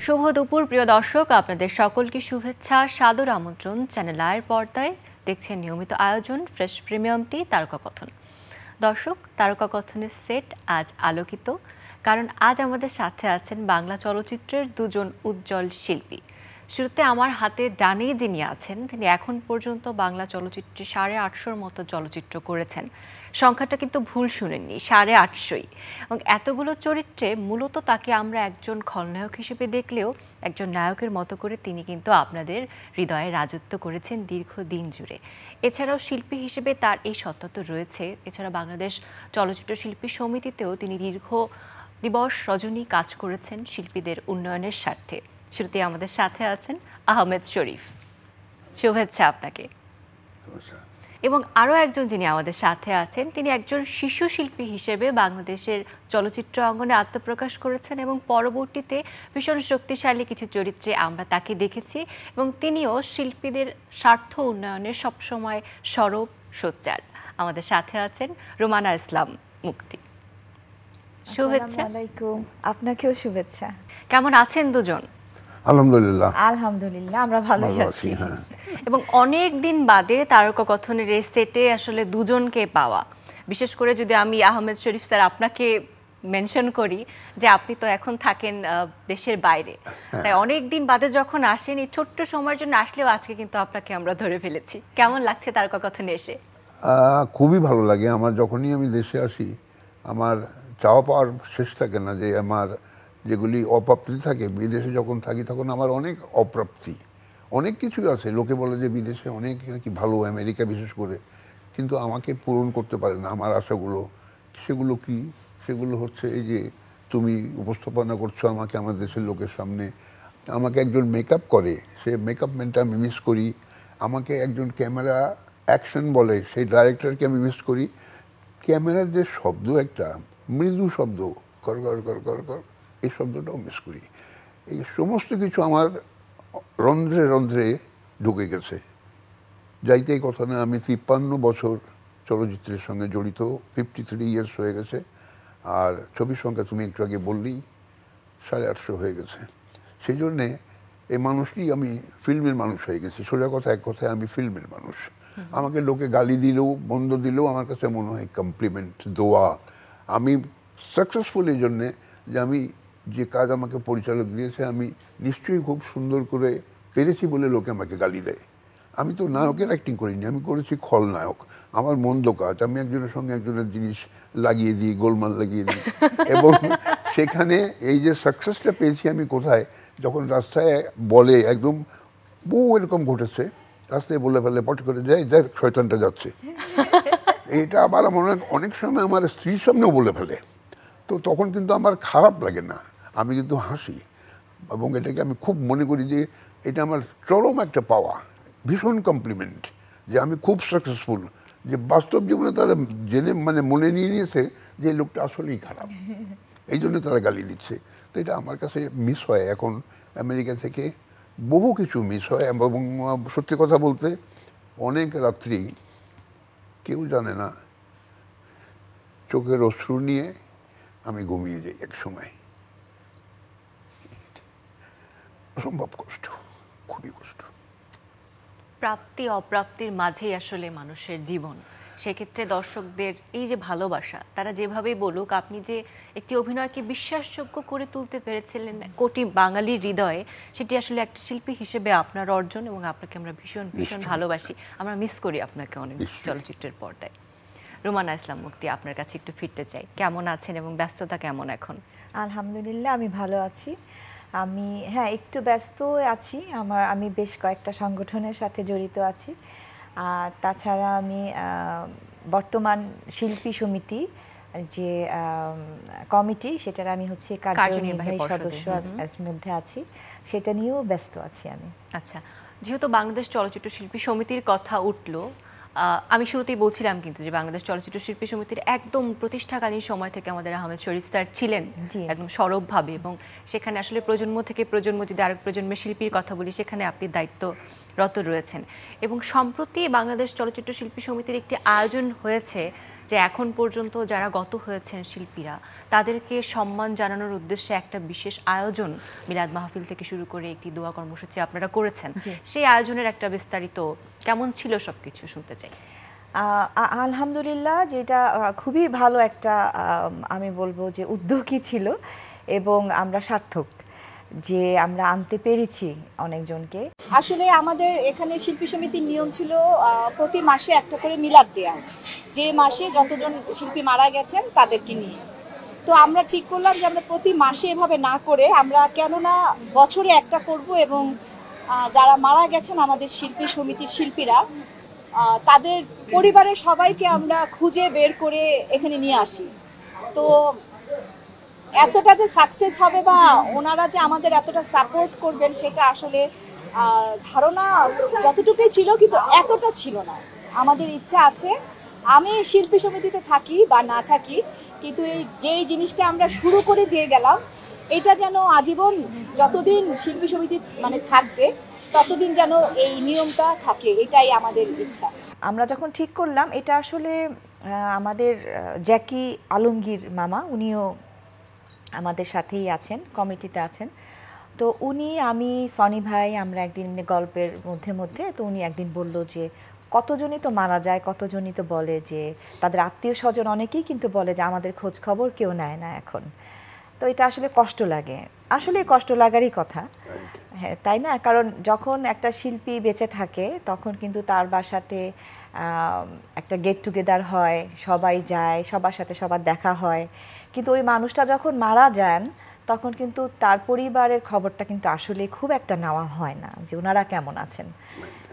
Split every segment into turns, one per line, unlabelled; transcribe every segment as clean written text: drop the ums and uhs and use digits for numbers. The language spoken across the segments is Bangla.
শুভ দুপুর প্রিয় দর্শক, আপনাদের সকলকে শুভেচ্ছা, সাদর আমন্ত্রণ। চ্যানেল আয়ের পর্দায় দেখছেন নিয়মিত আয়োজন ফ্রেশ প্রিমিয়াম টি তারকা কথন। দর্শক, তারকা কথনের সেট আজ আলোকিত, কারণ আজ আমাদের সাথে আছেন বাংলা চলচ্চিত্রের দুজন উজ্জ্বল শিল্পী। শুরুতে আমার হাতে ডানেই যিনি আছেন, তিনি এখন পর্যন্ত বাংলা চলচ্চিত্রে 850-র মতো চলচ্চিত্র করেছেন। সংখ্যাটা কিন্তু ভুল শুনেননি, 850। এবং এতগুলো চরিত্রে মূলত তাকে আমরা একজন খলনায়ক হিসেবে দেখলেও একজন নায়কের মতো করে তিনি কিন্তু আপনাদের হৃদয়ে রাজত্ব করেছেন দীর্ঘদিন জুড়ে। এছাড়াও শিল্পী হিসেবে তার এই সত্তা তো রয়েছে। এছাড়া বাংলাদেশ চলচ্চিত্র শিল্পী সমিতিতেও তিনি দীর্ঘ দিবস রজনী কাজ করেছেন শিল্পীদের উন্নয়নের স্বার্থে। শুরুতে আমাদের সাথে আছেন আহমেদ শরীফ, শুভেচ্ছা আপনাকে। এবং আরও একজন যিনি আমাদের সাথে আছেন, তিনি একজন শিশু শিল্পী হিসেবে বাংলাদেশের চলচ্চিত্র অঙ্গনে আত্মপ্রকাশ করেছেন এবং পরবর্তীতে ভীষণ শক্তিশালী কিছু চরিত্রে আমরা তাকে দেখেছি এবং তিনিও শিল্পীদের স্বার্থ উন্নয়নের সবসময় সরব সোচ্চার। আমাদের সাথে আছেন রুমানা ইসলাম মুক্তি, শুভেচ্ছা।
আপনাকেও শুভেচ্ছা।
কেমন আছেন দুজন?
আলহামদুলিল্লাহ।
আলহামদুলিল্লাহ, আমরা ভালো আছি।
এবং অনেক দিন বাদে তারকা কথনের এই সেটে আসলে দুজনকে পাওয়া, বিশেষ করে যদি আমি আহমেদ শরীফ স্যার আপনাকে মেনশন করি যে আপনি তো এখন থাকেন দেশের বাইরে, তাই অনেক দিন বাদে যখন আসেন, এই ছোট্ট সময়ের জন্য আসলেও আজকে কিন্তু আপনাকে আমরা ধরে ফেলেছি। কেমন লাগছে তারকা কথনে এসে?
খুবই ভালো লাগে। আমার যখনই আমি দেশে আসি, আমার চাওয়া পাওয়ার শেষ থাকে না, যে আমার যেগুলি অপ্রাপ্তি থাকে বিদেশে যখন থাকি তখন আমার অনেক অপ্রাপ্তি, অনেক কিছু আছে। লোকে বলে যে বিদেশে অনেক নাকি ভালো, আমেরিকা বিশেষ করে, কিন্তু আমাকে পূরণ করতে পারে না আমার আশাগুলো। সেগুলো কি? সেগুলো হচ্ছে এই যে তুমি উপস্থাপনা করছো আমাকে আমার দেশের লোকের সামনে, আমাকে একজন মেকআপ করে, সে মেকআপ ম্যানটা আমি মিস করি। আমাকে একজন ক্যামেরা অ্যাকশন বলে, সেই ডাইরেক্টরকে আমি মিস করি। ক্যামেরার যে শব্দ, একটা মৃদু শব্দ, কর কর কর কর কর, এই শব্দটাও মিস করি। এই সমস্ত কিছু আমার রন্ধ্রে রন্ধ্রে ঢুকে গেছে। যাইতেই কথা না, আমি 53 বছর চলচ্চিত্রের সঙ্গে জড়িত, 53 ইয়ার্স হয়ে গেছে। আর ছবির সংখ্যা তুমি একটু আগে বললেই 850 হয়ে গেছে। সেই জন্যে এই মানুষটি, আমি ফিল্মের মানুষ হয়ে গেছি। সোজা কথা, এক কথায় আমি ফিল্মের মানুষ। আমাকে লোকে গালি দিলেও মন্দ দিলেও আমার কাছে মনে হয় কমপ্লিমেন্ট, দোয়া। আমি সাকসেসফুল এই জন্যে যে আমি যে কাজ আমাকে পরিচালক দিয়েছে আমি নিশ্চয়ই খুব সুন্দর করে পেরেছি বলে লোকে আমাকে গালি দেয়। আমি তো নায়কের অ্যাক্টিং করিনি, আমি করেছি খলনায়ক। আমার মন্দ কাজ, আমি একজনের সঙ্গে একজনের জিনিস লাগিয়ে দিই, গোলমাল লাগিয়ে দিই। এবং সেখানে এই যে সাকসেসটা পেয়েছি আমি কোথায়, যখন রাস্তায় বলে, একদম বহু এরকম ঘটেছে, রাস্তায় বলে ফেলে পট করে, যাই যাই শয়তানটা যাচ্ছে। এটা আবার আমার অনেক সময় আমার স্ত্রীর সামনেও বলে ফেলে। তো তখন কিন্তু আমার খারাপ লাগে না, আমি কিন্তু হাসি। এবং এটাকে আমি খুব মনে করি যে এটা আমার চরম একটা পাওয়া, ভীষণ কমপ্লিমেন্ট, যে আমি খুব সাকসেসফুল। যে বাস্তব জীবনে তারা জেনে মানে মনে নিয়ে নিয়েছে যে এই লোকটা আসলেই খারাপ, এই জন্য তারা গালি দিচ্ছে। তো এটা আমার কাছে মিস হয়। এখন আমেরিকা থেকে বহু কিছু মিস হয়। এবং সত্যি কথা বলতে, অনেক রাত্রি কেউ জানে না, চোখের অশ্রু নিয়ে আমি ঘুমিয়ে যাই এক সময়। অসম্ভব কষ্ট, খুবই কষ্ট।
প্রাপ্তি অপ্রাপ্তির মাঝেই আসলে মানুষের জীবন। সেক্ষেত্রে দর্শকদের এই যে ভালোবাসা, তারা যেভাবেই বলুক, আপনি যে একটি অভিনয়কে বিশ্বাসযোগ্য করে তুলতে পেরেছিলেন কোটি বাঙালির হৃদয়ে, সেটি আসলে একটা শিল্পী হিসেবে আপনার অর্জন এবং আপনাকে আমরা ভীষণ ভীষণ ভালোবাসি। আমরা মিস করি আপনাকে অনেক চলচ্চিত্রের পর্দায়। রুমানা ইসলাম মুক্তি, আপনার কাছে একটু ফিরতে চাই। কেমন আছেন এবং ব্যস্ততা কেমন এখন?
আলহামদুলিল্লাহ, আমি ভালো আছি। আমি একটু ব্যস্ত আছি। আমি বেশ কয়েকটা সংগঠনের সাথে জড়িত আছি। আর তাছাড়া আমি বর্তমান শিল্পী সমিতি যে কমিটি, সেটার আমি হচ্ছে কার্যনির্বাহী সদস্য মধ্যে আছি, সেটা নিয়েও ব্যস্ত আছি আমি।
আচ্ছা, যেহেতু বাংলাদেশ চলচ্চিত্র শিল্পী সমিতির কথা উঠলো, আমি শুরুতেই বলছিলাম কিন্তু যে বাংলাদেশ চলচ্চিত্র শিল্পী সমিতির একদম প্রতিষ্ঠাকালীন সময় থেকে আমাদের আহমেদ শরীফ স্যার ছিলেন একদম সরবভাবে, এবং সেখানে আসলে প্রজন্ম থেকে প্রজন্ম, যদি আরেক প্রজন্মের শিল্পীর কথা বলি, সেখানে আপনি দায়িত্বরত রয়েছেন। এবং সম্প্রতি বাংলাদেশ চলচ্চিত্র শিল্পী সমিতির একটি আয়োজন হয়েছে যে এখন পর্যন্ত যারা গত হয়েছেন শিল্পীরা তাদেরকে সম্মান জানানোর উদ্দেশ্যে একটা বিশেষ আয়োজন মিলাদ মাহফিল থেকে শুরু করে একটি দোয়া কর্মসূচি আপনারা করেছেন, সেই আয়োজনের একটা বিস্তারিত কেমন ছিল সবকিছু শুনতে চাই।
আলহামদুলিল্লাহ, যেটা খুবই ভালো একটা আমি বলবো যে উদ্যোগই ছিল, এবং আমরা সার্থক যে আমরা আনতে পেরেছি অনেকজনকে।
আসলে আমাদের এখানে শিল্পী সমিতির নিয়ম ছিল প্রতি মাসে একটা করে মিলাদ দেওয়া, যে মাসে যতজন শিল্পী মারা গেছেন তাদেরকে নিয়ে। তো আমরা ঠিক করলাম যে আমরা প্রতি মাসে এভাবে না করে আমরা কেননা বছরে একটা করব, এবং যারা মারা গেছেন আমাদের শিল্পী সমিতির শিল্পীরা তাদের পরিবারের সবাইকে আমরা খুঁজে বের করে এখানে নিয়ে আসি। তো এতটা যে সাকসেস হবে বা ওনারা যে আমাদের এতটা সাপোর্ট করবেন সেটা আসলে ধারণা যতটুকুই ছিল, কিন্তু এতটা ছিল না। আমাদের ইচ্ছা আছে, আমি শিল্পী সমিতিতে থাকি বা না থাকি, কিন্তু এই যেই জিনিসটা আমরা শুরু করে দিয়ে গেলাম এটা যেন আজীবন, যতদিন শিল্পী সমিতি মানে থাকবে ততদিন যেন এই নিয়মটা থাকে, এটাই আমাদের ইচ্ছা।
আমরা যখন ঠিক করলাম এটা আসলে আমাদের জ্যাকি আলমগীর মামা, উনিও আমাদের সাথেই আছেন, কমিটিতে আছেন। তো উনি, আমি, সনি ভাই, আমরা একদিন গল্পের মধ্যে তো উনি একদিন বলল যে কতজনই তো মারা যায়, কতজনই তো বলে যে তাদের আত্মীয় স্বজন অনেকেই কিন্তু বলে যে আমাদের খোঁজ খবর কেউ নেয় না এখন। তো এটা আসলে কষ্ট লাগে, আসলে কষ্ট লাগারই কথা, হ্যাঁ তাই না? কারণ যখন একটা শিল্পী বেঁচে থাকে তখন কিন্তু তার বাসাতে একটা গেট টুগেদার হয়, সবাই যায়, সবার সাথে সবার দেখা হয়। কিন্তু ওই মানুষটা যখন মারা যান তখন কিন্তু তার পরিবারের খবরটা কিন্তু আসলে খুব একটা নেওয়া হয় না যে ওনারা কেমন আছেন।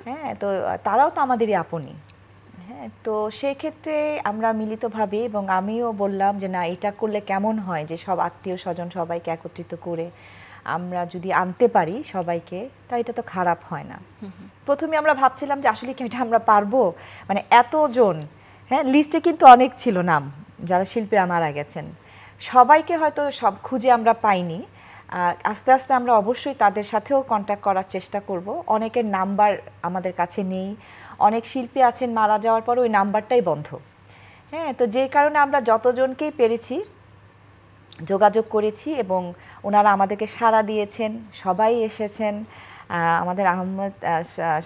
হ্যাঁ, তো তারাও তো আমাদেরই আপনি। হ্যাঁ, তো সেক্ষেত্রে আমরা মিলিতভাবে, এবং আমিও বললাম যে না, এটা করলে কেমন হয় যে সব আত্মীয় স্বজন সবাইকে একত্রিত করে আমরা যদি আনতে পারি সবাইকে, তা এটা তো খারাপ হয় না। প্রথমে আমরা ভাবছিলাম যে আসলে কি এটা আমরা পারবো, মানে এতজন, হ্যাঁ লিস্টে কিন্তু অনেক ছিল নাম যারা শিল্পীরা মারা গেছেন, সবাইকে হয়তো সব খুঁজে আমরা পাইনি। আস্তে আস্তে আমরা অবশ্যই তাদের সাথেও কন্ট্যাক্ট করার চেষ্টা করব। অনেকের নাম্বার আমাদের কাছে নেই, অনেক শিল্পী আছেন মারা যাওয়ার পর ওই নাম্বারটাই বন্ধ। হ্যাঁ, তো যে কারণে আমরা যতজনকেই পেরেছি যোগাযোগ করেছি, এবং ওনারা আমাদেরকে সাড়া দিয়েছেন, সবাই এসেছেন। আমাদের আহমদ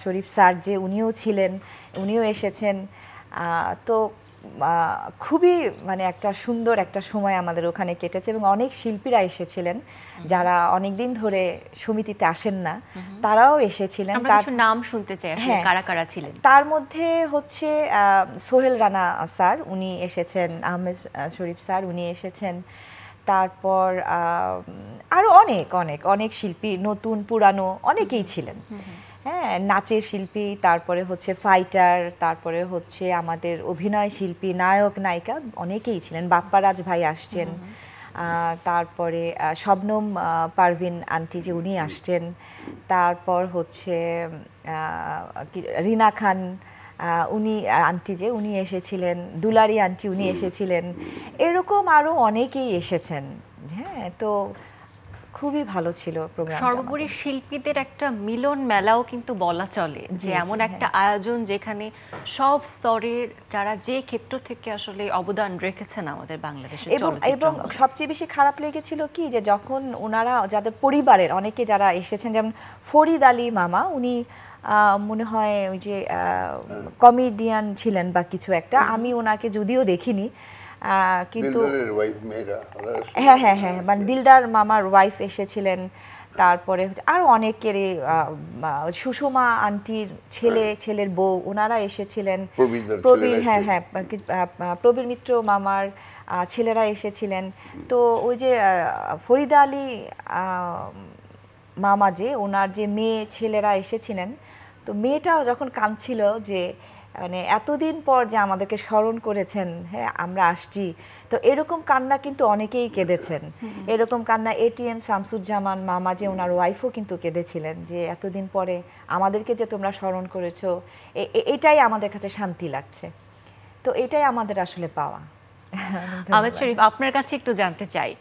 শরীফ স্যার যে উনিও ছিলেন, উনিও এসেছেন। তো খুবই মানে একটা সুন্দর একটা সময় আমাদের ওখানে কেটেছে, এবং অনেক শিল্পীরা এসেছিলেন যারা অনেক দিন ধরে সমিতিতে আসেন না, তারাও এসেছিলেন।
তার নাম শুনতে চাই, আসলে কারা কারা ছিলেন।
তার মধ্যে হচ্ছে সোহেল রানা স্যার, উনি এসেছেন, আহমেদ শরীফ স্যার উনি এসেছেন, তারপর আরও অনেক অনেক অনেক শিল্পী, নতুন পুরানো অনেকেই ছিলেন। হ্যাঁ, নাচের শিল্পী, তারপরে হচ্ছে ফাইটার, তারপরে হচ্ছে আমাদের অভিনয় শিল্পী, নায়ক নায়িকা অনেকেই ছিলেন। বাপ্পারাজ ভাই আসছেন, তারপরে শবনম পারভিন আন্টি যে উনি আসছেন, তারপর হচ্ছে রিনা খান উনি আন্টি যে উনি এসেছিলেন, দুলারি আন্টি উনি এসেছিলেন, এরকম আরও অনেকেই এসেছেন। হ্যাঁ, তো খুবই ভালো ছিল প্রোগ্রাম।
সর্বোপরি শিল্পীদের একটা মিলন মেলাও কিন্তু বলা চলে, যে এমন একটা আয়োজন যেখানে সব স্তরের যারা যে ক্ষেত্র থেকে আসলে অবদান রেখেছেন আমাদের বাংলাদেশের চলচ্চিত্র।
এবং সবচেয়ে বেশি খারাপ লেগেছিল কি, যে যখন ওনারা যাদের পরিবারের অনেকে যারা এসেছেন, যেমন ফরিদ আলী মামা, উনি মনে হয় ওই যে কমেডিয়ান ছিলেন বা কিছু একটা, আমি ওনাকে যদিও দেখিনি, কিন্তু হ্যাঁ হ্যাঁ হ্যাঁ মানে দিলদার মামার ওয়াইফ এসেছিলেন। তারপরে আরও অনেকেরই, সুষমা আন্টির ছেলের বউ, ওনারা এসেছিলেন। প্রবীর, হ্যাঁ হ্যাঁ প্রবীর মিত্র মামার ছেলেরা এসেছিলেন। তো ওই যে ফরিদা আলী মামা যে ওনার যে মেয়ে ছেলেরা এসেছিলেন, তো মেয়েটাও যখন কাঁদছিল যে মানে এতদিন পর যে আমাদেরকে স্মরণ করেছেন, হ্যাঁ আমরা আসছি, তো এরকম কান্না কিন্তু অনেকেই কেঁদেছেন। এরকম কান্না এটিএম শামসুজ্জামান মামা যে ওনার ওয়াইফও কিন্তু কেঁদেছিলেন, যে এতদিন পরে আমাদেরকে যে তোমরা স্মরণ করেছো, এটাই আমাদের কাছে শান্তি লাগছে। তো এটাই আমাদের আসলে পাওয়া।
আহমেদ শরীফ, আপনার কাছে একটু জানতে চাই,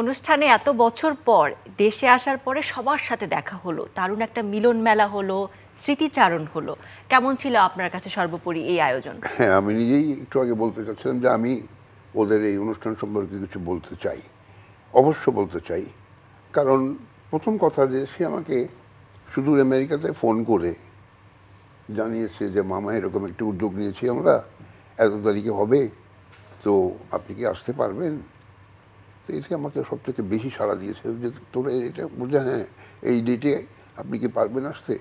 অনুষ্ঠানে এত বছর পর দেশে আসার পরে সবার সাথে দেখা হলো, দারুণ একটা মিলন মেলা হলো, স্মৃতিচারণ হলো, কেমন ছিল আপনার কাছে সর্বোপরি এই আয়োজন?
হ্যাঁ, আমি নিজেই একটু আগে বলতে চাচ্ছিলাম যে আমি ওদের এই অনুষ্ঠান সম্পর্কে কিছু বলতে চাই, অবশ্য বলতে চাই। কারণ প্রথম কথা যে সে আমাকে শুধু আমেরিকাতে ফোন করে জানিয়েছে যে মামা এরকম একটি উদ্যোগ নিয়েছি আমরা, এত তারিখে হবে, তো আপনি কি আসতে পারবেন? তো এতে আমাকে সব থেকে বেশি সাড়া দিয়েছে যে তোরা এটা বুঝে, হ্যাঁ এই ডেটে আপনি কি পারবেন আসতে।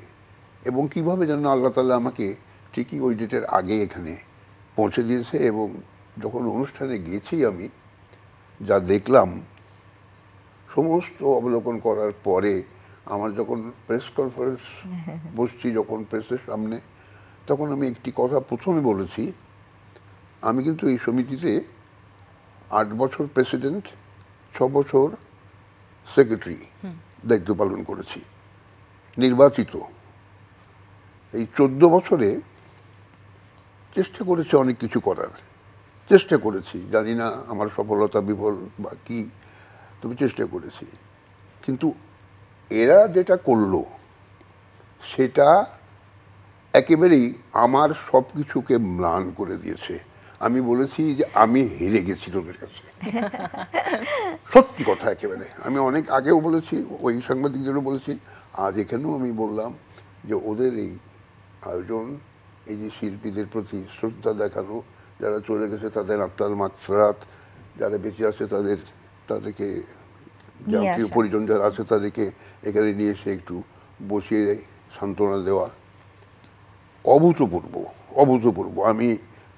এবং কিভাবে যেন আল্লাহ তাআলা আমাকে ঠিকই ওই ডেটের আগে এখানে পৌঁছে দিয়েছে। এবং যখন অনুষ্ঠানে গেছি আমি যা দেখলাম, সমস্ত অবলোকন করার পরে আমার যখন প্রেস কনফারেন্স বসছি, যখন প্রেসের সামনে, তখন আমি একটি কথা প্রথমে বলেছি, আমি কিন্তু এই সমিতিতে 8 বছর প্রেসিডেন্ট, 6 বছর সেক্রেটারি দায়িত্ব পালন করেছি, নির্বাচিত। এই 14 বছরে চেষ্টা করেছি অনেক কিছু করার, চেষ্টা করেছি, জানি না আমার সফলতা বিফল বা কি, তবে চেষ্টা করেছি। কিন্তু এরা যেটা করলো সেটা একেবারেই আমার সব কিছুকে ম্লান করে দিয়েছে। আমি বলেছি যে আমি হেরে গেছি তোদের কাছে, সত্যি কথা একেবারে। আমি অনেক আগেও বলেছি, ওই সাংবাদিকদেরও বলেছি, আজ এখানেও আমি বললাম যে ওদের এই আয়োজন, এই যে শিল্পীদের প্রতি শ্রদ্ধা দেখানো, যারা চলে গেছে তাদের আত্মার মাগফিরাত, যারা বেঁচে আছে তাদেরকে জাতীয় পরিজন যারা আছে তাদেরকে এখানে নিয়ে এসে একটু বসিয়ে সান্ত্বনা দেওয়া, অভূতপূর্ব অভূতপূর্ব। আমি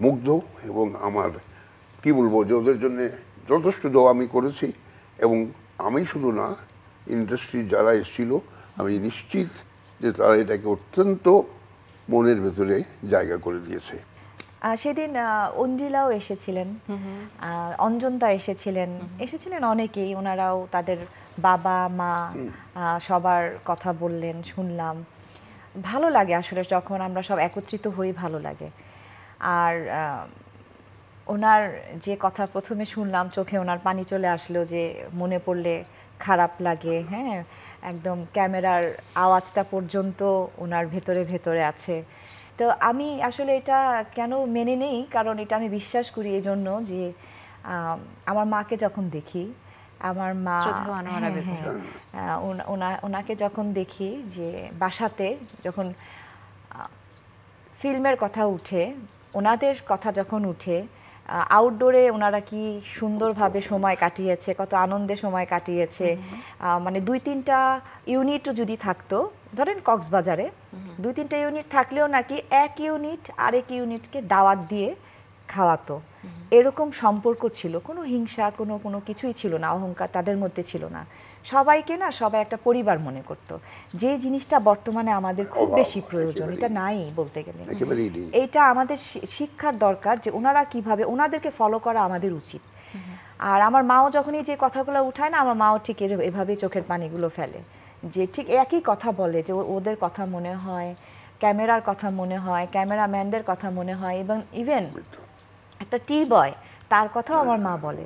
মুগ্ধ। এবং আমার কি বলবো যে ওদের জন্য যথেষ্ট দোয়া আমি করেছি। এবং আমি শুধু না, ইন্ডাস্ট্রির যারা এসেছিল, আমি নিশ্চিত যে তারা এটাকে অত্যন্ত মনের ভেতরে জায়গা করে দিয়েছে।
সেদিন অঞ্জিলাও এসেছিলেন, অঞ্জনদা এসেছিলেন অনেকেই। ওনারাও তাদের বাবা মা সবার কথা বললেন, শুনলাম। ভালো লাগে আসলে যখন আমরা সব একত্রিত হই, ভালো লাগে। আর ওনার যে কথা প্রথমে শুনলাম, চোখে ওনার পানি চলে আসলো, যে মনে পড়লে খারাপ লাগে। হ্যাঁ, একদম ক্যামেরার আওয়াজটা পর্যন্ত ওনার ভেতরে ভেতরে আছে। তো আমি আসলে এটা কেন মেনে নেই, কারণ এটা আমি বিশ্বাস করি এই জন্য যে আমার মাকে যখন দেখি, আমার মা, ওনাকে যখন দেখি যে বাসাতে যখন ফিল্মের কথা উঠে, ওনাদের কথা যখন উঠে, আউটডোরে ওনারা কি সুন্দরভাবে সময় কাটিয়েছে, কত আনন্দে সময় কাটিয়েছে। মানে 2-3টা ইউনিটও যদি থাকতো, ধরেন কক্সবাজারে 2-3টা ইউনিট থাকলেও নাকি এক ইউনিট আরেক ইউনিটকে দাওয়াত দিয়ে খাওয়াতো। এরকম সম্পর্ক ছিল, কোনো হিংসা কোনো কিছুই ছিল না, অহংকার তাদের মধ্যে ছিল না। সবাইকে না, সবাই একটা পরিবার মনে করত, যে জিনিসটা বর্তমানে আমাদের খুব বেশি প্রয়োজন। এটা নাই বলতে গেলে, এইটা আমাদের শিক্ষার দরকার, যে ওনারা কিভাবে, ওনাদেরকে ফলো করা আমাদের উচিত। আর আমার মাও যখনই যে কথাগুলো উঠায় না, আমার মাও ঠিক এভাবেই চোখের পানিগুলো ফেলে, যে ঠিক একই কথা বলে, যে ওদের কথা মনে হয়, ক্যামেরার কথা মনে হয়, ক্যামেরাম্যানদের কথা মনে হয়, এবং ইভেন একটা টি বয়, তার কথাও আমার মা বলে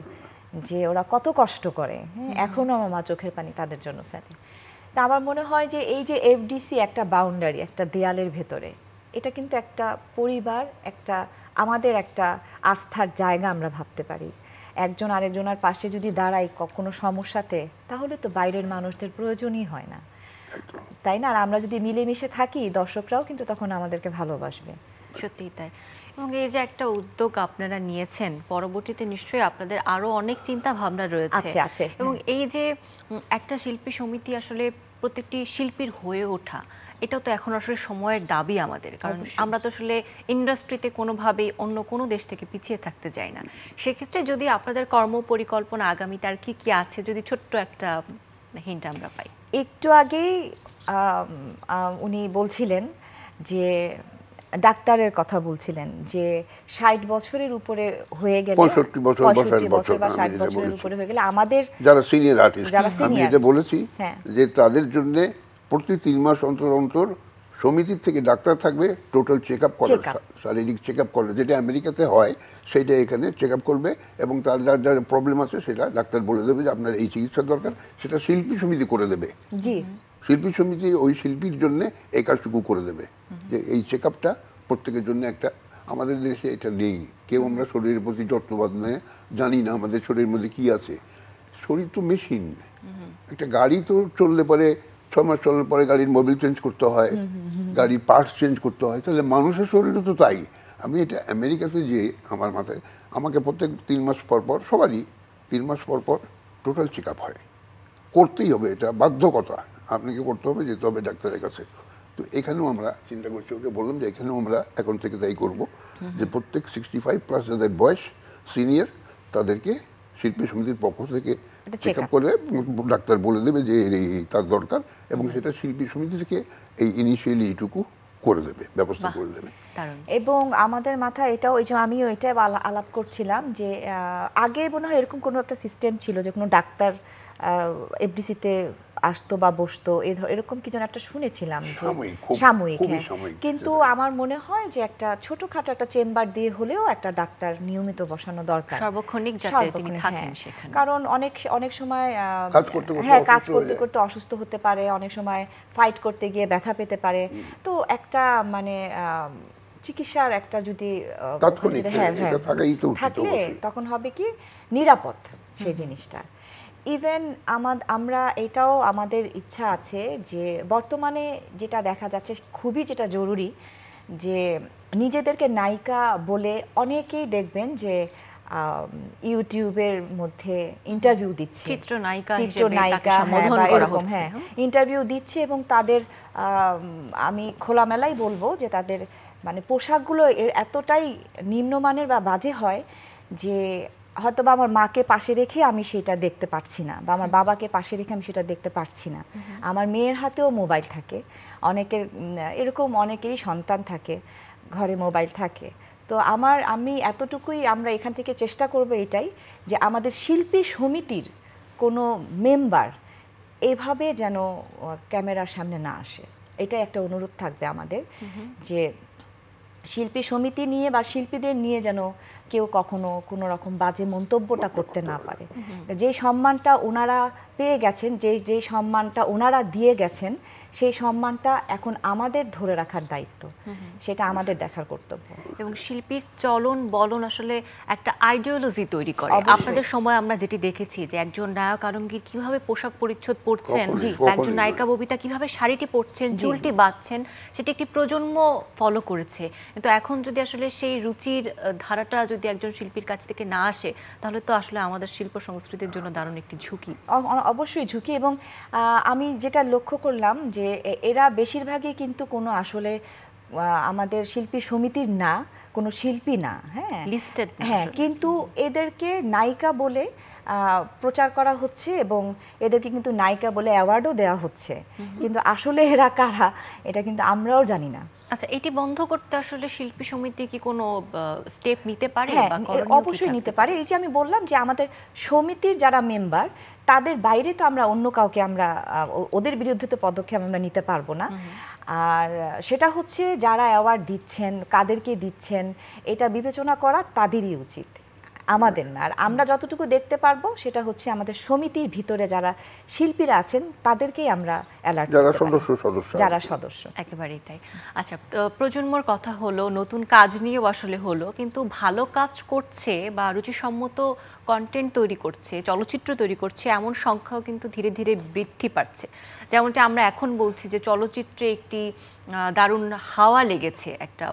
যে ওরা কত কষ্ট করে। এখনও আমার মা চোখের পানি তাদের জন্য ফেলে। তা আমার মনে হয় যে এই যে এফডিসি একটা বাউন্ডারি, একটা দেয়ালের ভেতরে, এটা কিন্তু একটা পরিবার, একটা আমাদের একটা আস্থার জায়গা আমরা ভাবতে পারি। একজন আরেকজনের পাশে যদি দাঁড়াই কোনো সমস্যাতে, তাহলে তো বাইরের মানুষদের প্রয়োজনই হয় না, তাই না? আর আমরা যদি মিলেমিশে থাকি, দর্শকরাও কিন্তু তখন আমাদেরকে ভালোবাসবে।
সত্যিই তাই। এবং এই যে একটা উদ্যোগ আপনারা নিয়েছেন, পরবর্তীতে নিশ্চয়ই আপনাদের আরো অনেক চিন্তা ভাবনা রয়েছে। এবং এই যে একটা শিল্পী সমিতি আসলে প্রত্যেকটি শিল্পীর হয়ে ওঠা, এটাও তো এখন আসলে সময়ের দাবি আমাদের, কারণ আমরা তো আসলে ইন্ডাস্ট্রিতে কোনোভাবেই অন্য কোনো দেশ থেকে পিছিয়ে থাকতে যাই না। সেক্ষেত্রে যদি আপনাদের কর্ম পরিকল্পনা আগামীতে আর কি কি আছে, যদি ছোট্ট একটা হিন্ট আমরা পাই।
একটু আগেই উনি বলছিলেন যে, ডাক্তারের কথা বলছিলেন যে 60 বছরের উপরে হয়ে গেলে,
65 বছর বা
60 বছরের উপরে হয়ে গেলে আমাদের
যারা সিনিয়র আর্টিস্ট, আমি এটা বলেছি যে তাদের জন্য প্রতি 3 মাস অন্তর অন্তর সমিতির থেকে ডাক্তার থাকবে, টোটাল চেক আপ করে, শারীরিক চেক আপ করে, যেটা আমেরিকাতে হয় সেটা এখানে চেক আপ করবে। এবং তার যা প্রবলেম আছে সেটা ডাক্তার বলে দেবে যে আপনার এই চিকিৎসার দরকার, সেটা শিল্পী সমিতি করে দেবে।
জি,
শিল্পী সমিতি ওই শিল্পীর জন্য এই কাজটুকু করে দেবে, যে এই চেক আপটা প্রত্যেকের জন্য একটা। আমাদের দেশে এটা নেই, কেউ আমরা শরীরের প্রতি যত্নবাদ নেই, জানি না আমাদের শরীরের মধ্যে কি আছে। শরীর তো মেশিন, একটা গাড়ি তো চললে পরে 6 মাস চলার পরে গাড়ির মোবিল চেঞ্জ করতে হয়, গাড়ির পার্টস চেঞ্জ করতে হয়, তাহলে মানুষের শরীরও তো তাই। আমি এটা আমেরিকাতে যে আমার মাথায় আমাকে প্রত্যেক 3 মাস পর পর, সবারই 3 মাস পর পর টোটাল চেক আপ হয়, করতেই হবে, এটা বাধ্যকতা, আপনাকে করতে হবে, যেতে হবে ডাক্তারের কাছে। তো এখানেও আমরা চিন্তা করছি, ওকে বললাম যে এখানেও আমরা এখন থেকে তাই করব, যে প্রত্যেক 65+ যাদের বয়স সিনিয়র তাদেরকে শিল্পী সমিতির পক্ষ থেকে চেক আপ করে ডাক্তার বলে দেবে যে তার দরকার, এবং সেটা শিল্পী সমিতি থেকে এই ইনিশিয়ালি এইটুকু করে দেবে, ব্যবস্থা করে দেবে।
এবং আমাদের মাথায় এটাও, এই যে আমিও এটাই আলাপ করছিলাম যে আগে মনে হয় এরকম কোনো একটা সিস্টেম ছিল যে কোনো ডাক্তার এফডিসিতে আসতো বা বসতো, এরকম কি যেন একটা শুনেছিলাম যে সাময়িক, কিন্তু আমার মনে হয় যে একটা ছোটখাটো একটা চেম্বার দিয়ে হলেও একটা ডাক্তার নিয়মিত বসানো দরকার,
সার্বক্ষণিক যাতে তিনি থাকেন সেখানে।
কারণ অনেক সময় কাজ করতে করতে অসুস্থ হতে পারে, অনেক সময় ফাইট করতে গিয়ে ব্যথা পেতে পারে। তো একটা মানে চিকিৎসার একটা যদি থাকলে তখন হবে কি নিরাপদ সেই জিনিসটা। ইভেন আমরা এটাও আমাদের ইচ্ছা আছে যে বর্তমানে যেটা দেখা যাচ্ছে খুবই যেটা জরুরি, যে নিজেদেরকে নায়িকা বলে অনেকেই দেখবেন যে ইউটিউবের মধ্যে ইন্টারভিউ দিচ্ছে, চিত্রনায়িকা এরকম, হ্যাঁ, ইন্টারভিউ দিচ্ছে, এবং তাদের আমি খোলামেলাই বলবো যে তাদের মানে পোশাকগুলো এতটাই নিম্নমানের বা বাজে হয় যে হয়তো বা আমার মাকে পাশে রেখে আমি সেটা দেখতে পারছি না, বা আমার বাবাকে পাশে রেখে আমি সেটা দেখতে পারছি না। আমার মেয়ের হাতেও মোবাইল থাকে, অনেকের এরকম অনেকেরই সন্তান থাকে, ঘরে মোবাইল থাকে। তো আমি এতটুকুই আমরা এখান থেকে চেষ্টা করব এটাই, যে আমাদের শিল্পী সমিতির কোনো মেম্বার এভাবে যেন ক্যামেরার সামনে না আসে, এটাই একটা অনুরোধ থাকবে আমাদের, যে শিল্পী সমিতি নিয়ে বা শিল্পীদের নিয়ে যেন কেউ কখনো কোনো রকম বাজে মন্তব্যটা করতে না পারে। যে সম্মানটা ওনারা পেয়ে গেছেন, যে সম্মানটা ওনারা দিয়ে গেছেন, সেই সম্মানটা এখন আমাদের ধরে রাখার দায়িত্ব, সেটা আমাদের দেখার কর্তব্য।
এবং শিল্পীর চলন বলন আসলে একটা আইডিওলজি তৈরি করে। আপনাদের সময় আমরা যেটি দেখেছি যে একজন নায়ক আলমগীর কিভাবে পোশাক পরিচ্ছদ পরছেন, একজন নায়িকা ববিতা কিভাবে শাড়িটি পরছেন, চুলটি বাঁধছেন, সেটি একটি প্রজন্ম ফলো করেছে। কিন্তু এখন যদি আসলে সেই রুচির ধারাটা যদি একজন শিল্পীর কাছ থেকে না আসে, তাহলে তো আসলে আমাদের শিল্প সংস্কৃতির জন্য দারুণ একটি ঝুঁকি।
অবশ্যই ঝুঁকি। এবং আমি যেটা লক্ষ্য করলাম যে এরা বেশিরভাগই কিন্তু কোনো আসলে আমাদের শিল্পী সমিতির না, কোনো শিল্পী না, হ্যাঁ
লিস্টেড,
হ্যাঁ, কিন্তু এদেরকে নায়িকা বলে প্রচার করা হচ্ছে এবং এদেরকে কিন্তু নায়িকা বলে অ্যাওয়ার্ডও দেওয়া হচ্ছে, কিন্তু আসলে এরা কারা এটা কিন্তু আমরাও জানি না।
আচ্ছা, এটি বন্ধ করতে আসলে শিল্পী সমিতি কি কোনো স্টেপ নিতে পারে?
হ্যাঁ, অবশ্যই নিতে পারে। এই যে আমি বললাম যে আমাদের সমিতির যারা মেম্বার, তাদের বাইরে তো আমরা অন্য কাউকে আমরা ওদের বিরুদ্ধে তো পদক্ষেপ আমরা নিতে পারবো না। আর সেটা হচ্ছে যারা অ্যাওয়ার্ড দিচ্ছেন, কাদেরকে দিচ্ছেন, এটা বিবেচনা করা তাদেরই উচিত, আমাদের না। আর আমরা যতটুকু দেখতে পারবো সেটা হচ্ছে আমাদের সমিতির ভিতরে যারা শিল্পীরা আছেন তাদেরকেই আমরা অ্যালার্ট, যারা সদস্য।
একেবারেই তাই। আচ্ছা, প্রজন্মর কথা হলো, নতুন কাজ নিয়েও আসলে হলো, কিন্তু ভালো কাজ করছে বা রুচিসম্মত কন্টেন্ট তৈরি করছে, চলচ্চিত্র তৈরি করছে, এমন সংখ্যাও কিন্তু ধীরে ধীরে বৃদ্ধি পাচ্ছে। যেমনটা আমরা এখন বলছি যে চলচ্চিত্রে একটি দারুণ হাওয়া লেগেছে, একটা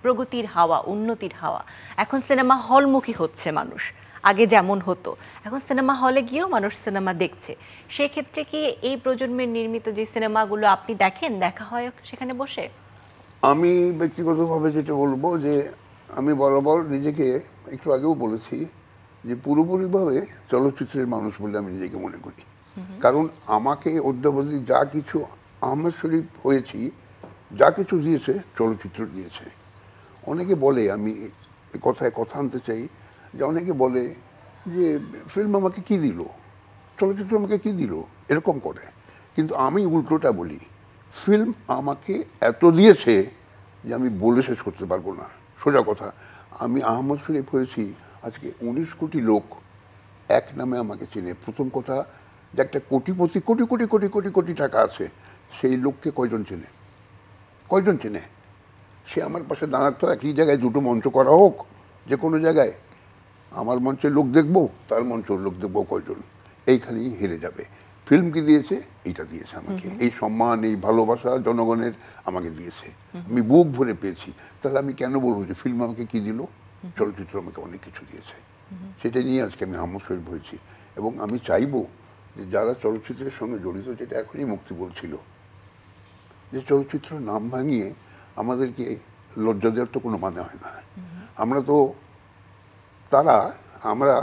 প্রগতির হাওয়া, উন্নতির হাওয়া। এখন সিনেমা হলমুখী হচ্ছে মানুষ, আগে যেমন হতো এখন সিনেমা হলে গিয়েও মানুষ সিনেমা দেখছে। সেক্ষেত্রে কি এই প্রজন্মের নির্মিত যে সিনেমাগুলো আপনি দেখেন, দেখা হয় সেখানে বসে?
আমি ব্যক্তিগতভাবে যেটা বলবো, যে আমি বরাবর নিজেকে, একটু আগেও বলেছি, যে পুরোপুরিভাবে চলচ্চিত্রের মানুষ বলে আমি নিজেকে মনে করি। কারণ আমাকে অদ্যাবধি যা কিছু আহমেদ শরীফ হয়েছি, যা কিছু দিয়েছে চলচ্চিত্র দিয়েছে। অনেকে বলে, আমি কথায় কথা আনতে চাই, যে অনেকে বলে যে ফিল্ম আমাকে কি দিল, চলচ্চিত্র আমাকে কি দিল, এরকম করে। কিন্তু আমি উল্টোটা বলি, ফিল্ম আমাকে এত দিয়েছে যে আমি বলে শেষ করতে পারবো না। সোজা কথা, আমি আহমদ শরীফ হয়েছি, আজকে 19 কোটি লোক এক নামে আমাকে চেনে। প্রথম কথা, যে একটা কোটিপতি, কোটি কোটি কোটি কোটি কোটি টাকা আছে, সেই লোককে কয়জন চেনে? কয়জন চেনে? সে আমার পাশে দাঁড়াতো, একই জায়গায় দুটো মঞ্চ করা হোক, যে কোনো জায়গায় আমার মঞ্চে লোক দেখবো, তার মঞ্চের লোক দেখবো, কয়জন? এইখানেই হেরে যাবে। ফিল্ম কি দিয়েছে? এইটা দিয়েছে আমাকে, এই সম্মান, এই ভালোবাসা জনগণের আমাকে দিয়েছে, আমি বুক ভরে পেয়েছি। তাহলে আমি কেন বলবো যে ফিল্ম আমাকে কি দিল? চলচ্চিত্র আমাকে অনেক কিছু দিয়েছে। সেটা নিয়ে আজকে আমি হামশরীফ হয়েছি। এবং আমি চাইবো যে যারা চলচ্চিত্রের সঙ্গে জড়িত, যেটা এখনই মুক্তি বলছিল, যে চলচ্চিত্র নাম ভাঙিয়ে আমাদেরকে লজ্জা দেওয়ার তো কোনো মানে হয় না। আমরা তো আমরা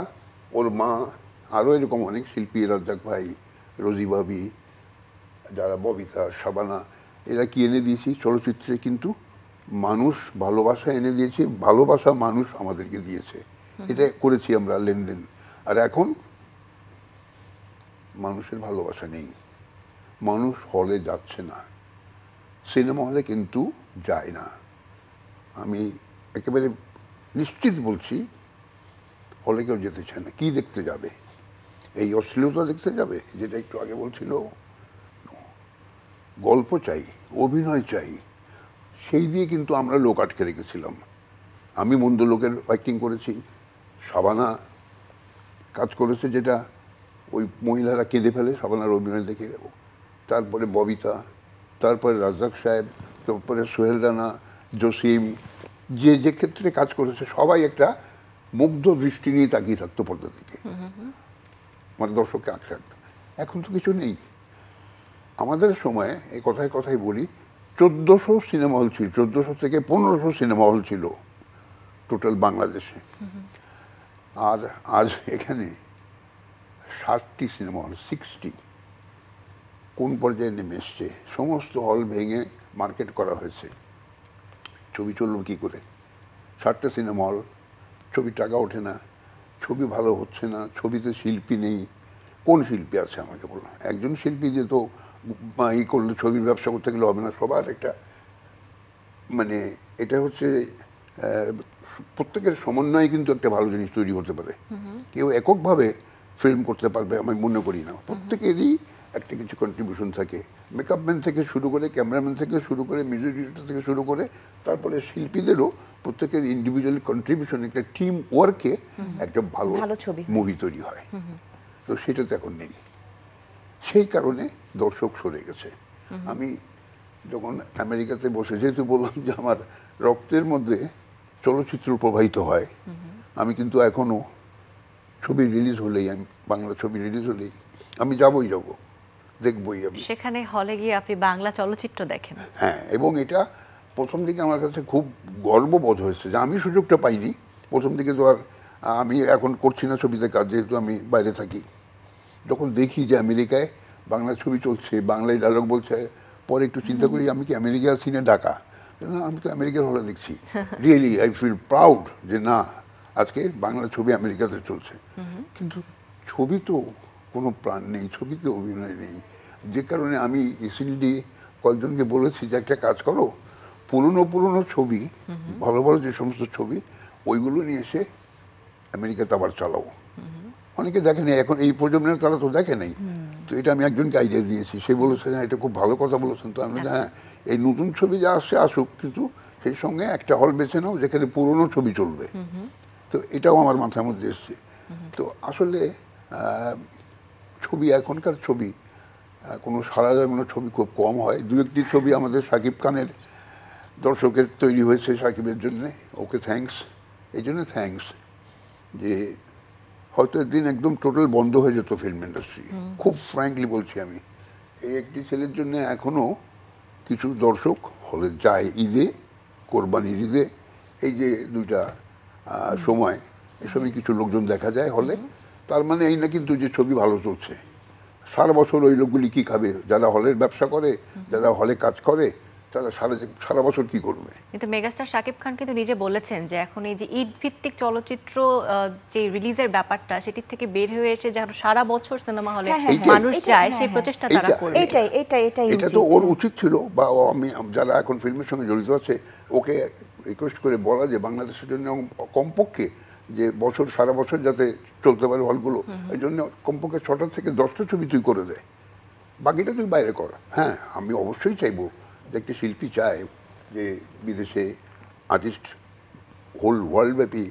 ওর মা, আরও এরকম অনেক শিল্পী, রাজ্জাক ভাই, রোজি ভাবি, যারা ববিতা, শাবানা, এরা কি এনে দিয়েছি চলচ্চিত্রে? কিন্তু মানুষ, ভালোবাসা এনে দিয়েছে, ভালোবাসা মানুষ আমাদেরকে দিয়েছে, এটা করেছি আমরা লেনদেন। আর এখন মানুষের ভালোবাসা নেই, মানুষ হলে যাচ্ছে না, সিনেমা হলে কিন্তু যায় না। আমি একেবারে নিশ্চিত বলছি, হলে কেউ যেতে চায় না। কি দেখতে যাবে? এই অশ্লীলতা দেখতে যাবে, যেটা একটু আগে বলছিল? গল্প চাই, অভিনয় চাই। সেই দিয়ে কিন্তু আমরা লোক আটকে রেখেছিলাম। আমি মন্দ লোকের অ্যাক্টিং করেছি, শাবানা কাজ করেছে যেটা ওই মহিলারা কেঁদে ফেলে শাবানার অভিনয় দেখে, তারপরে ববিতা, তারপরে রাজ্জাক সাহেব, তারপরে সোহেল রানা, জসিম, যে যে ক্ষেত্রে কাজ করেছে সবাই একটা মুগ্ধ দৃষ্টি নিয়ে তাকিয়ে থাকতো পর্দার দিকে, মানে দর্শককে আঁকড়ে রাখতো। এখন তো কিছু নেই। আমাদের সময় এই কথায় কথায় বলি, 1400 সিনেমা হল ছিল, 1400 থেকে 1500 সিনেমা হল ছিল টোটাল বাংলাদেশে। আর আজ এখানে 60টি সিনেমা হল, 60। কোন পর্যায়ে নেমে এসছে? সমস্ত হল ভেঙে মার্কেট করা হয়েছে। ছবি চলবে কী করে? 60টা সিনেমা হল, ছবি টাকা ওঠে না, ছবি ভালো হচ্ছে না, ছবিতে শিল্পী নেই। কোন শিল্পী আছে আমাকে বলো? একজন শিল্পী যে তো ই করলে ছবির ব্যবসা করতে গেলে হবে না। সবার একটা, মানে এটা হচ্ছে প্রত্যেকের সমন্বয়ে কিন্তু একটা ভালো জিনিস তৈরি হতে পারে। কেউ এককভাবে ফিল্ম করতে পারবে আমি মনে করি না। প্রত্যেকেরই একটা কিছু কন্ট্রিবিউশন থাকে, মেকআপম্যান থেকে শুরু করে, ক্যামেরাম্যান থেকে শুরু করে, মিউজিক ডিরেক্টর থেকে শুরু করে, তারপরে শিল্পীদেরও প্রত্যেকের ইন্ডিভিজুয়াল কন্ট্রিবিউশন, একটা টিম ওয়ার্কে একটা ভালো
ছবি
মুভি তৈরি হয়। তো সেটা তো এখন নেই। সেই কারণে দর্শক সরে গেছে। আমি যখন আমেরিকাতে বসে, যেহেতু বললাম যে আমার রক্তের মধ্যে চলচ্চিত্র প্রবাহিত হয়, আমি কিন্তু এখনো ছবি রিলিজ হলেই, আমি বাংলা ছবি রিলিজ হলেই আমি যাব, দেখবই। আমি
সেখানে হলে গিয়ে আপনি বাংলা চলচ্চিত্র দেখেন?
হ্যাঁ, এবং এটা প্রথম দিকে আমার কাছে খুব গর্ববোধ হয়েছে যে আমি সুযোগটা পাইনি। প্রথম দিকে তো আর আমি এখন করছি না ছবিতে কাজ, যেহেতু আমি বাইরে থাকি। যখন দেখি যে আমেরিকায় বাংলা ছবি চলছে, বাংলায় ডায়লগ বলছে, পরে একটু চিন্তা করি আমি কি আমেরিকা আছি না ঢাকা? না, আমি তো আমেরিকার হলে দেখছি। রিয়েলি আই ফিল প্রাউড যে না, আজকে বাংলা ছবি আমেরিকাতে চলছে। কিন্তু ছবি তো কোনো প্রাণ নেই, ছবিতে অভিনয় নেই। যে কারণে আমি রিসেন্টলি কয়েকজনকে বলেছি যে একটা কাজ করো, পুরনো ছবি, ভালো ভালো যে সমস্ত ছবি, ওইগুলো নিয়ে এসে আমেরিকাতে আবার চালাও। অনেকে দেখে নেই এখন, এই প্রজন্মের তারা তো দেখে নেই। তো এটা আমি একজনকে আইডিয়া দিয়েছি, সে বলেছে হ্যাঁ এটা খুব ভালো কথা বলেছেন। তো আমি হ্যাঁ, এই নতুন ছবি যা আসছে আসুক, কিন্তু সেই সঙ্গে একটা হল বেছে নাও যেখানে পুরনো ছবি চলবে। তো এটাও আমার মাথার মধ্যে এসছে। তো আসলে ছবি, এখনকার ছবি কোনো সারা জাগানো ছবি খুব কম হয়। দু একটি ছবি আমাদের শাকিব খানের দর্শকের তৈরি হয়েছে, শাকিবের জন্যে, ওকে থ্যাঙ্কস। এই জন্য থ্যাঙ্কস যে হয়তো একদিন একদম টোটাল বন্ধ হয়ে যেত ফিল্ম ইন্ডাস্ট্রি, খুব ফ্র্যাঙ্কলি বলছি আমি। এই একটি ছেলের জন্য এখনও কিছু দর্শক হলে যায়, ঈদে, কোরবানির ঈদে, এই যে দুইটা সময়, এই সময় কিছু লোকজন দেখা যায় হলে। তার মানে এই না কিন্তু যে ছবি ভালো চলছে। সারা বছর ওই লোকগুলি কি খাবে? যারা হলের ব্যবসা করে, যারা হলে কাজ করে, তারা সারা বছর কি করবে?
কিন্তু মেগাস্টার শাকিব খান কিন্তু নিজে বলেছেন যে এখন এই যে ঈদ ভিত্তিক চলচ্চিত্র যে রিলিজের ব্যাপারটা, সেটির থেকে বের হয়ে এসে যেন সারা বছর সিনেমা হলে মানুষ যায়, সেই প্রচেষ্টা তারা করবে।
এটা তো ওর উচিত ছিল। বা আমি যারা এখন ফিল্মের সঙ্গে জড়িত আছে, ওকে রিকোয়েস্ট করে বলা যে বাংলাদেশের জন্য কমপক্ষে যে সারা বছর যাতে চলতে পারে হলগুলো, এই জন্য কমপক্ষে 6টা থেকে 10টা ছবি তুই করে দেয়। বাকিটা তুই বাইরে কর। হ্যাঁ, আমি অবশ্যই চাইবো যে একটি শিল্পী চায় যে বিদেশে আর্টিস্ট হোল ওয়ার্ল্ড ব্যাপী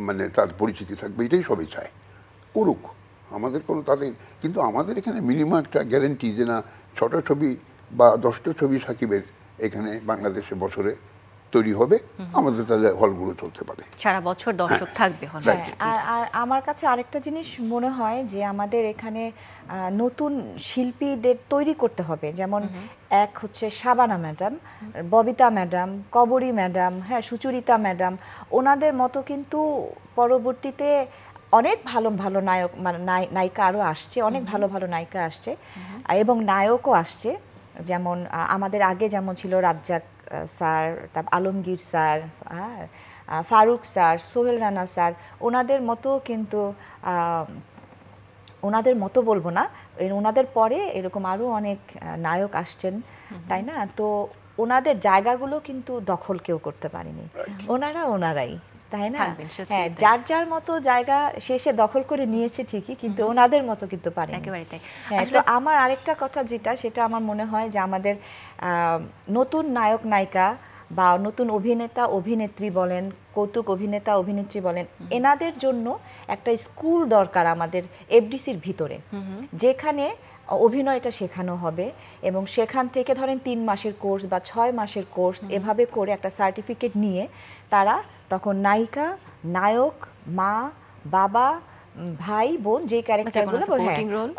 মানে তার পরিচিতি থাকবে, এটাই সবাই চায়, করুক, আমাদের কোনো তাতে। কিন্তু আমাদের এখানে মিনিমাম একটা গ্যারেন্টি যে না 6টা ছবি বা 10টা ছবি সাকিবের এখানে বাংলাদেশে বছরে তৈরি হবে, আমাদের তাহলে হলগুলো চলতে পারে,
সারা বছর দর্শক থাকবে হলে।
হ্যাঁ, আর আমার কাছে আরেকটা জিনিস মনে হয় যে আমাদের এখানে নতুন শিল্পীদের তৈরি করতে হবে। যেমন এক হচ্ছে শাবানা ম্যাডাম, ববিতা ম্যাডাম, কবরী ম্যাডাম, হ্যাঁ, সুচরিতা ম্যাডাম, ওনাদের মতো কিন্তু পরবর্তীতে অনেক ভালো ভালো নায়ক মানে নায়িকা আরও আসছে, অনেক ভালো ভালো নায়িকা আসছে এবং নায়কও আসছে। যেমন আমাদের আগে যেমন ছিল রাজ্জাক স্যার, তারপর আলমগীর স্যার, হ্যাঁ, ফারুক স্যার, সোহেল রানা স্যার, ওনাদের মতো কিন্তু ওনাদের মতো বলবো না, ওনাদের পরে এরকম আরও অনেক নায়ক আসছেন, তাই না? তো ওনাদের জায়গাগুলো কিন্তু দখল কেউ করতে পারেনি, ওনারাই, তাই না? হ্যাঁ, যার যার মতো জায়গা শেষে দখল করে নিয়েছে ঠিকই, কিন্তু ওনাদের মতো কিন্তু পারেনি।
একেবারে তাই।
হ্যাঁ, তো আমার আরেকটা কথা যেটা, সেটা আমার মনে হয় যে আমাদের নতুন নায়ক নায়িকা বা নতুন অভিনেতা অভিনেত্রী বলেন, কৌতুক অভিনেতা অভিনেত্রী বলেন, এনাদের জন্য একটা স্কুল দরকার আমাদের এফডিসির ভিতরে, যেখানে অভিনয়টা শেখানো হবে এবং সেখান থেকে ধরেন 3 মাসের কোর্স বা 6 মাসের কোর্স এভাবে করে একটা সার্টিফিকেট নিয়ে তারা তখন নায়িকা, নায়ক, মা, বাবা, ভাই, বোন, যে ক্যারেক্টারগুলো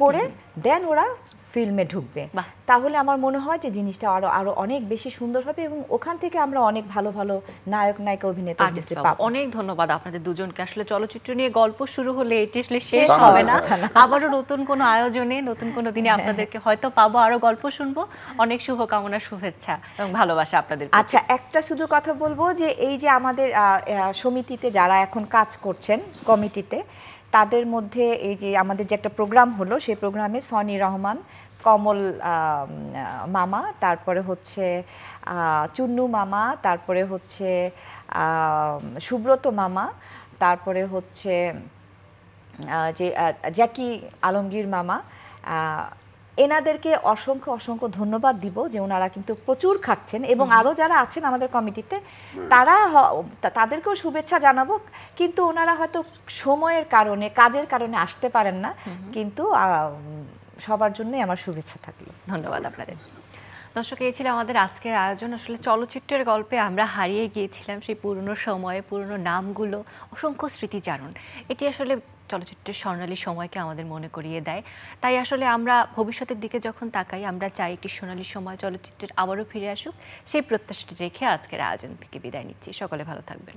করে দেন ওরা ফিল্মে ঢুকবে। তাহলে আমার মনে হয় যে জিনিসটা আরো অনেক বেশি সুন্দর হবে এবং ওখান থেকে আমরা অনেক ভালো ভালো নায়ক নায়িকা অভিনেতা পাবো।
অনেক ধন্যবাদ আপনাদের দুজনকে। আসলে চলচ্চিত্র নিয়ে গল্প শুরু হলে এটি আসলে শেষ হবে না। আবারও নতুন কোনো আয়োজনে নতুন কোনো দিনে আপনাদেরকে হয়তো পাবো, আরো গল্প শুনবো। অনেক শুভকামনা, শুভেচ্ছা এবং ভালোবাসা আপনাদের।
আচ্ছা, একটা শুধু কথা বলবো যে এই যে আমাদের সমিতিতে যারা এখন কাজ করছেন কমিটিতে, তাদের মধ্যে এই যে আমাদের যে একটা প্রোগ্রাম হলো, সেই প্রোগ্রামে সনি রহমান, কমল মামা, তারপরে হচ্ছে চুন্নু মামা, তারপরে হচ্ছে সুব্রত মামা, তারপরে হচ্ছে যে জ্যাকি আলমগীর মামা, এনাদেরকে অসংখ্য অসংখ্য ধন্যবাদ দিব যে ওনারা কিন্তু প্রচুর খাটছেন এবং আরও যারা আছেন আমাদের কমিটিতে তাদেরকেও শুভেচ্ছা জানাবো। কিন্তু ওনারা হয়তো সময়ের কারণে, কাজের কারণে আসতে পারেন না, কিন্তু সবার জন্যই আমার শুভেচ্ছা থাকলো।
ধন্যবাদ আপনাদের। দর্শক, এই ছিল আমাদের আজকের আয়োজন। আসলে চলচ্চিত্রের গল্পে আমরা হারিয়ে গিয়েছিলাম সেই পুরনো সময়ে, পুরনো নামগুলো, অসংখ্য স্মৃতিচারণ। এটি আসলে চলচ্চিত্রের স্বর্ণালী সময়কে আমাদের মনে করিয়ে দেয়। তাই আসলে আমরা ভবিষ্যতের দিকে যখন তাকাই, আমরা চাই একটি সোনালী সময় চলচ্চিত্রের আবারও ফিরে আসুক। সেই প্রত্যাশাটি রেখে আজকের আয়োজন থেকে বিদায় নিচ্ছি। সকলে ভালো থাকবেন।